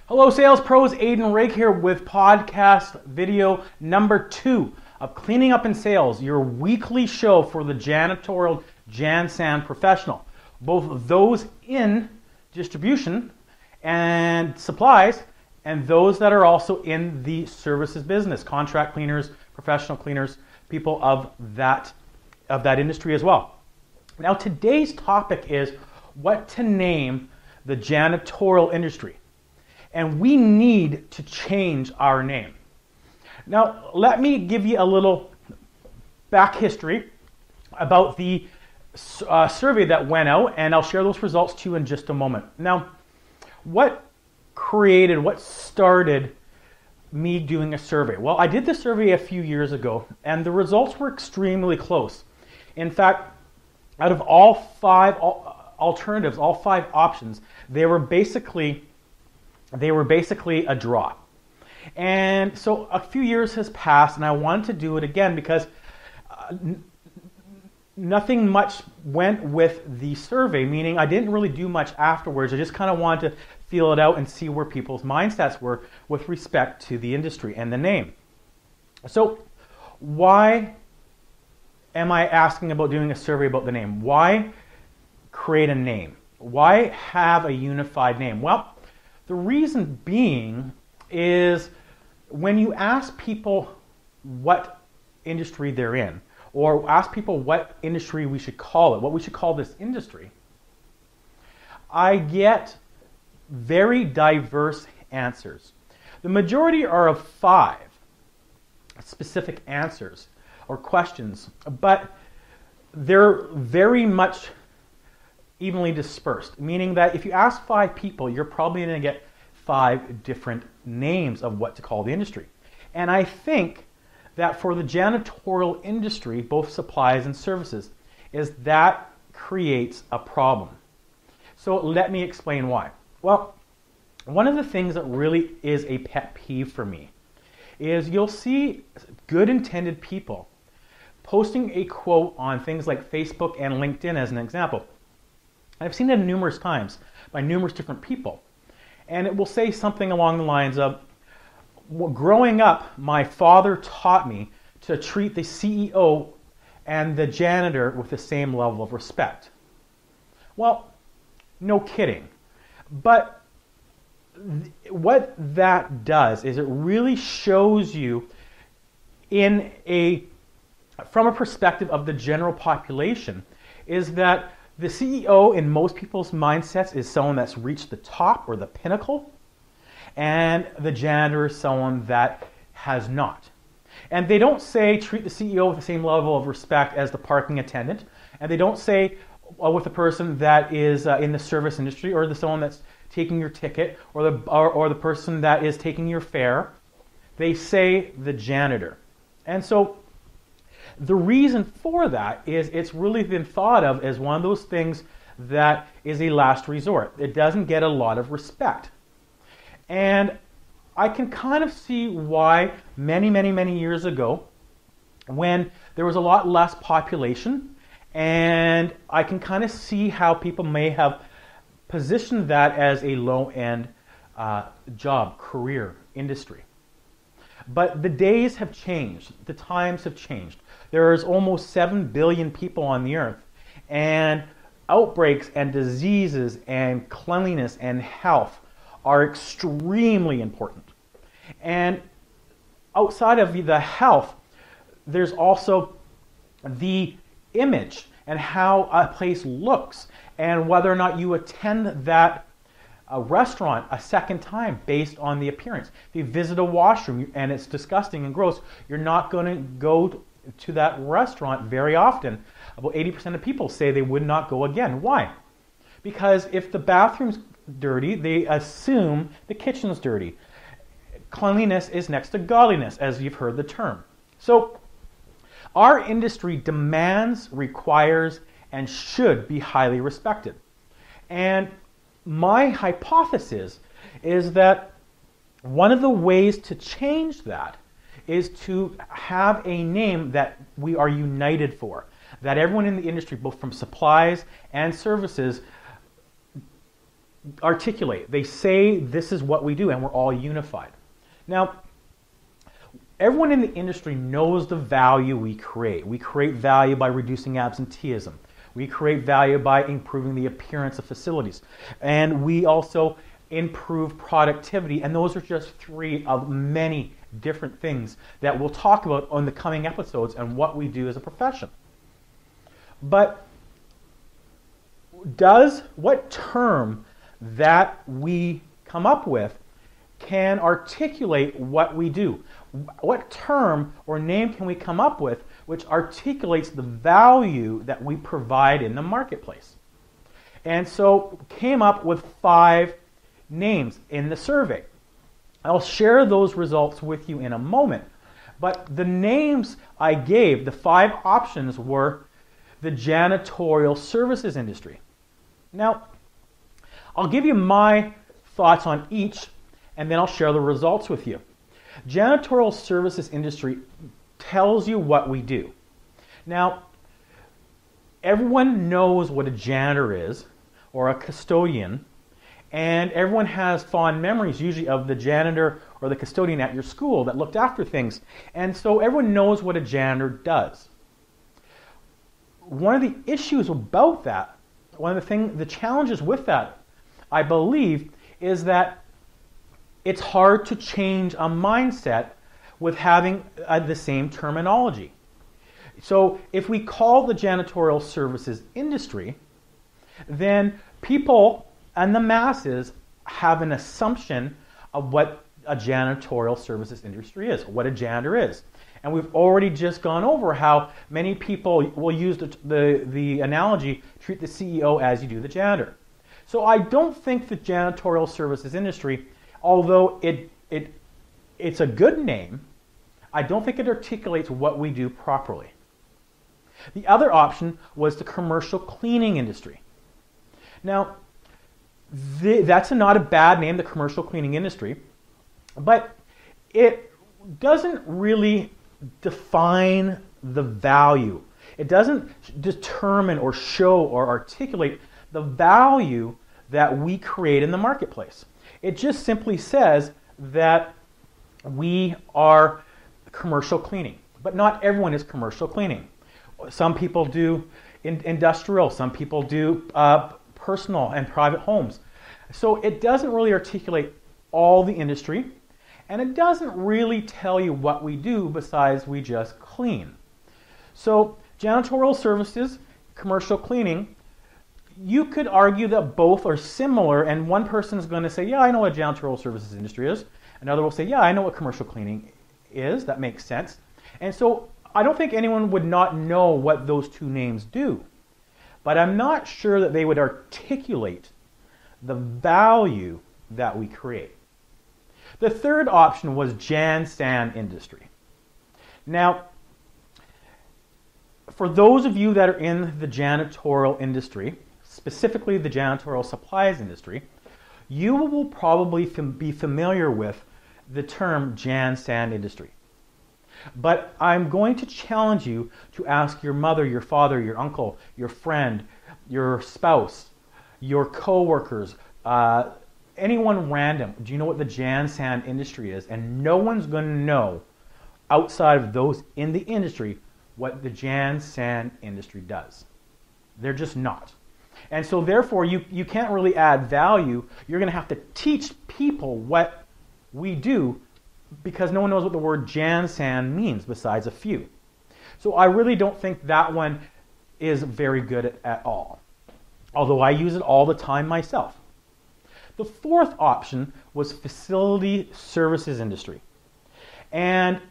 Hello Sales Pros, Adon Rake here with podcast video number 2 of Cleaning Up in Sales, your weekly show for the janitorial JanSan professional. Both those in distribution and supplies and those that are also in the services business, contract cleaners, professional cleaners, people of that industry as well. Now today's topic is what to name the janitorial industry. And we need to change our name. Now, let me give you a little back history about the survey that went out, and I'll share those results to you in just a moment. Now, what started me doing a survey? Well, I did the survey a few years ago, and the results were extremely close. In fact, out of all 5 alternatives, all 5 options, they were basically a draw. And so a few years has passed and I wanted to do it again because nothing much went with the survey, meaning I didn't really do much afterwards. I just kind of wanted to feel it out and see where people's mindsets were with respect to the industry and the name. So why am I asking about doing a survey about the name? Why create a name? Why have a unified name? Well, the reason being is when you ask people what industry they're in, or ask people what industry we should call it, what we should call this industry, I get very diverse answers. The majority are of 5 specific answers or questions, but they're very much evenly dispersed, meaning that if you ask 5 people, you're probably going to get 5 different names of what to call the industry. And I think that for the janitorial industry, both supplies and services, is that creates a problem. So let me explain why. Well, one of the things that really is a pet peeve for me is you'll see good intended people posting a quote on things like Facebook and LinkedIn as an example. I've seen it numerous times by numerous different people. And it will say something along the lines of, well, growing up, my father taught me to treat the CEO and the janitor with the same level of respect. Well, no kidding. But what that does is it really shows you from a perspective of the general population, is that the CEO in most people's mindsets is someone that's reached the top or the pinnacle, and the janitor is someone that has not. And they don't say treat the CEO with the same level of respect as the parking attendant, and they don't say with the person that is in the service industry, or someone that's taking your ticket, or the person that is taking your fare. They say the janitor. And so the reason for that is it's really been thought of as one of those things that is a last resort. It doesn't get a lot of respect. And I can kind of see why many years ago, when there was a lot less population, and I can kind of see how people may have positioned that as a low-end job, career, industry. But the days have changed. The times have changed. There's almost 7 billion people on the earth, and outbreaks and diseases and cleanliness and health are extremely important. And outside of the health, there's also the image and how a place looks, and whether or not you attend that restaurant a second time based on the appearance. If you visit a washroom and it's disgusting and gross, you're not going to go to that restaurant very often. About 80% of people say they would not go again. Why? Because if the bathroom's dirty, they assume the kitchen's dirty. Cleanliness is next to godliness, as you've heard the term. So our industry demands, requires, and should be highly respected. And my hypothesis is that one of the ways to change that is to have a name that we are united for, that everyone in the industry, both from supplies and services, articulate. They say this is what we do, and we're all unified. Now, everyone in the industry knows the value we create. We create value by reducing absenteeism. We create value by improving the appearance of facilities. And we also improve productivity. And those are just three of many different things that we'll talk about on the coming episodes and what we do as a profession. But what term that we come up with can articulate what we do? What term or name can we come up with which articulates the value that we provide in the marketplace? And so came up with 5 names in the survey. I'll share those results with you in a moment. But the names I gave, the 5 options, were the janitorial services industry. Now, I'll give you my thoughts on each, and then I'll share the results with you. Janitorial services industry tells you what we do. Now, everyone knows what a janitor is, or a custodian, and everyone has fond memories usually of the janitor or the custodian at your school that looked after things. And so everyone knows what a janitor does. One of the issues about that, the challenges with that, I believe, is that it's hard to change a mindset with having the same terminology. So if we call the janitorial services industry, then people and the masses have an assumption of what a janitorial services industry is, what a janitor is. And we've already just gone over how many people will use the analogy, treat the CEO as you do the janitor. So I don't think the janitorial services industry, although it's a good name, I don't think it articulates what we do properly. The other option was the commercial cleaning industry. Now, that's not a bad name, the commercial cleaning industry, but it doesn't really define the value. It doesn't determine or show or articulate the value that we create in the marketplace. It just simply says that we are commercial cleaning, but not everyone is commercial cleaning. Some people do industrial, some people do personal and private homes. So it doesn't really articulate all the industry, and it doesn't really tell you what we do besides we just clean. So janitorial services, commercial cleaning, you could argue that both are similar, and one person is going to say, yeah, I know what janitorial services industry is. Another will say, yeah, I know what commercial cleaning is. That makes sense. And so I don't think anyone would not know what those two names do. But I'm not sure that they would articulate the value that we create. The third option was JanSan industry. Now, for those of you that are in the janitorial industry, specifically the janitorial supplies industry, you will probably be familiar with the term JanSan industry. But I'm going to challenge you to ask your mother, your father, your uncle, your friend, your spouse, your coworkers, anyone random, do you know what the JanSan industry is? And no one's going to know outside of those in the industry what the JanSan industry does. They're just not. And so therefore you can't really add value. You're going to have to teach people what we do because no one knows what the word JanSan means besides a few. So I really don't think that one is very good at all, although I use it all the time myself. The fourth option was facility services industry. And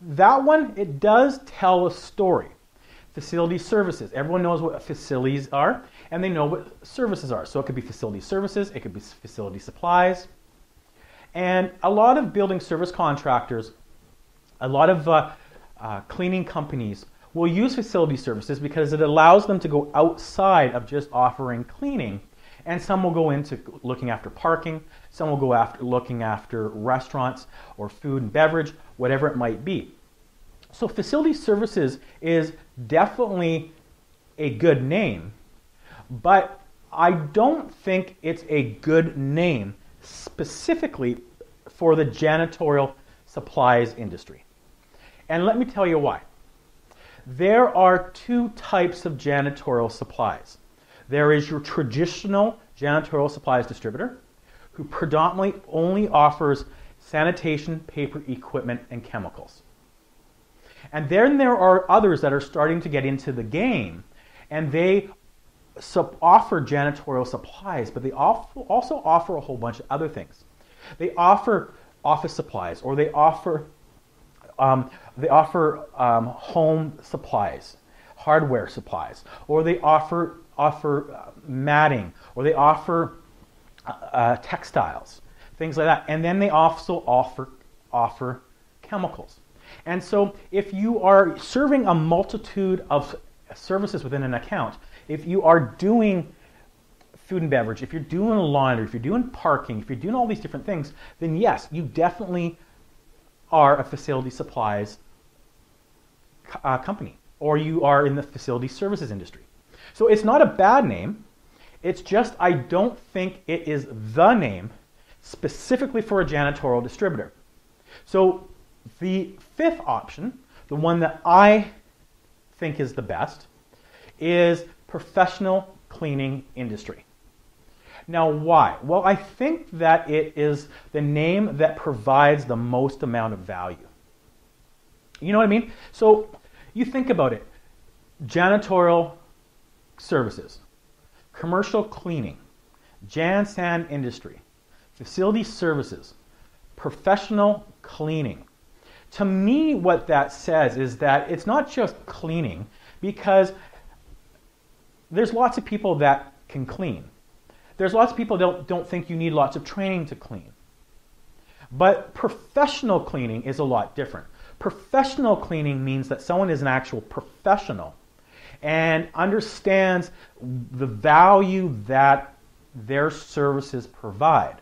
that one, it does tell a story. Facility services. Everyone knows what facilities are, and they know what services are. So it could be facility services, it could be facility supplies. And a lot of building service contractors, a lot of cleaning companies will use facility services because it allows them to go outside of just offering cleaning. And some will go into looking after parking, some will go after looking after restaurants or food and beverage, whatever it might be. So facility services is definitely a good name, but I don't think it's a good name specifically for the janitorial supplies industry. And let me tell you why. There are two types of janitorial supplies. There is your traditional janitorial supplies distributor, who predominantly only offers sanitation, paper equipment, and chemicals. And then there are others that are starting to get into the game, and they offer janitorial supplies, but they also offer a whole bunch of other things. They offer office supplies, or they offer home supplies, hardware supplies, or they offer matting, or they offer textiles, things like that. And then they also offer chemicals. And so if you are serving a multitude of services within an account, if you are doing food and beverage, if you're doing laundry, if you're doing parking, if you're doing all these different things, then yes, you definitely are a facility supplies company, or you are in the facility services industry. So it's not a bad name. It's just I don't think it is the name specifically for a janitorial distributor. So the fifth option, the one that I think is the best, is professional cleaning industry. Now, why? Well, I think that it is the name that provides the most amount of value. You know what I mean? So you think about it. Janitorial services, commercial cleaning, JanSan industry, facility services, professional cleaning. To me, what that says is that it's not just cleaning, because there's lots of people that can clean. There's lots of people that don't think you need lots of training to clean. But professional cleaning is a lot different. Professional cleaning means that someone is an actual professional and understands the value that their services provide.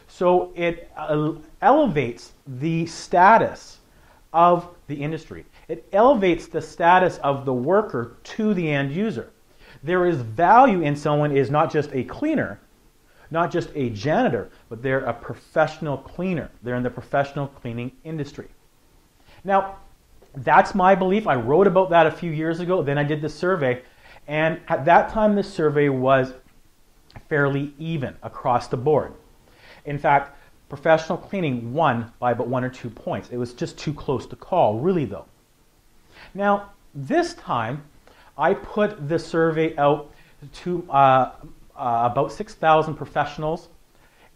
So it elevates the status of the industry. It elevates the status of the worker to the end user. There is value in someone is not just a cleaner, not just a janitor, but they're a professional cleaner. They're in the professional cleaning industry. Now, that's my belief. I wrote about that a few years ago. Then I did the survey. And at that time, the survey was fairly even across the board. In fact, professional cleaning won by about 1 or 2 points. It was just too close to call, really, though. Now, this time, I put the survey out to about 6,000 professionals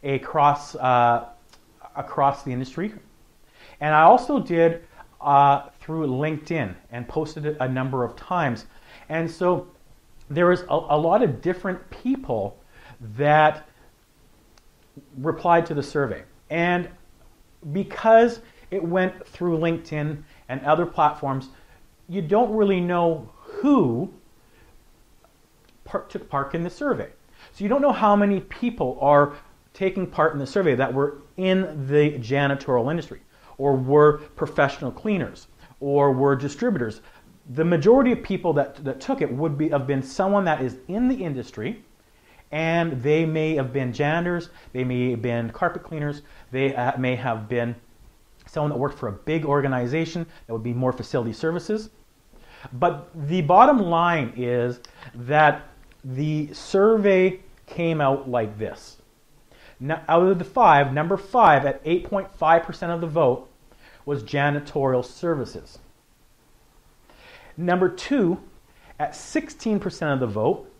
across the industry. And I also did through LinkedIn and posted it a number of times. And so there was a lot of different people that replied to the survey. And because it went through LinkedIn and other platforms, you don't really know who took part in the survey. So you don't know how many people are taking part in the survey that were in the janitorial industry, or were professional cleaners, or were distributors. The majority of people that took it would have been someone that is in the industry, and they may have been janitors, they may have been carpet cleaners, they may have been someone that worked for a big organization that would be more facility services. But the bottom line is that the survey came out like this. Now, out of the 5, number 5 at 8.5% of the vote was janitorial services. Number 2 at 16% of the vote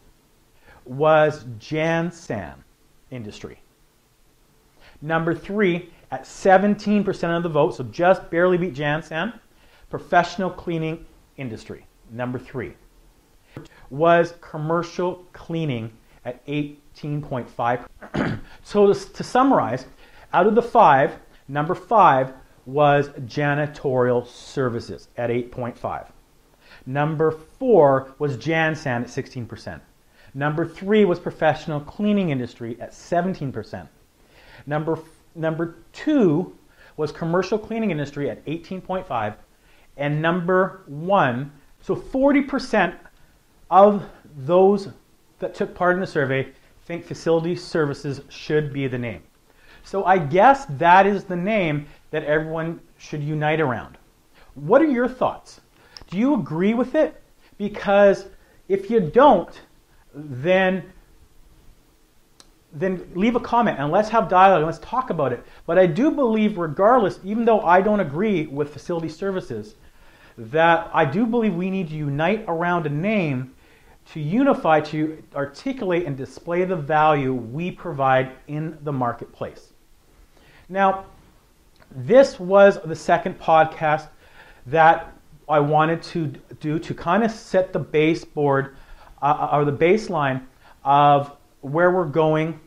was JanSan industry. Number 3 at 17% of the vote, so just barely beat JanSan, professional cleaning industry. Number 3 was commercial cleaning at 18.5%. So to summarize, out of the 5, number 5 was janitorial services at 8.5%. Number 4 was JanSan at 16%. Number 3 was professional cleaning industry at 17%. Number 2 was commercial cleaning industry at 18.5%. And number 1, so 40% of those that took part in the survey think facility services should be the name. So I guess that is the name that everyone should unite around. What are your thoughts? Do you agree with it? Because if you don't, then leave a comment and let's have dialogue and let's talk about it. But I do believe, regardless, even though I don't agree with facility services, that I do believe we need to unite around a name to unify, to articulate and display the value we provide in the marketplace. Now, this was the second podcast that I wanted to do to kind of set the baseboard or the baseline of where we're going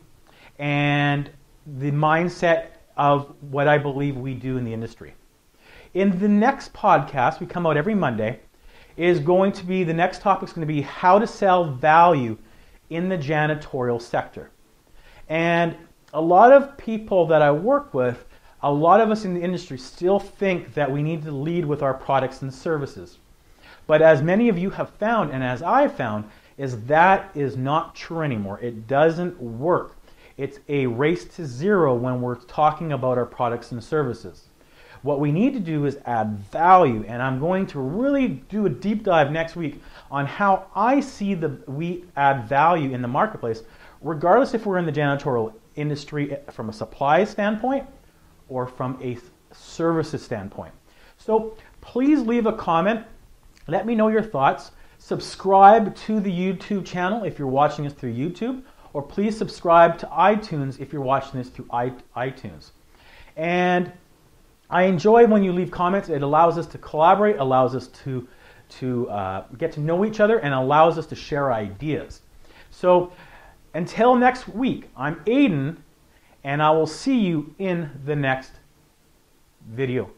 and the mindset of what I believe we do in the industry. In the next podcast, we come out every Monday, the next topic is going to be how to sell value in the janitorial sector. And a lot of people that I work with, a lot of us in the industry still think that we need to lead with our products and services. But as many of you have found, and as I found, that is not true anymore. It doesn't work. It's a race to zero when we're talking about our products and services. What we need to do is add value, and I'm going to really do a deep dive next week on how I see we add value in the marketplace, regardless if we're in the janitorial industry from a supply standpoint or from a services standpoint. So please leave a comment. Let me know your thoughts. Subscribe to the YouTube channel if you're watching us through YouTube, or please subscribe to iTunes if you're watching this through iTunes. And I enjoy when you leave comments. It allows us to collaborate, allows us to get to know each other, and allows us to share ideas. So until next week, I'm Adon, and I will see you in the next video.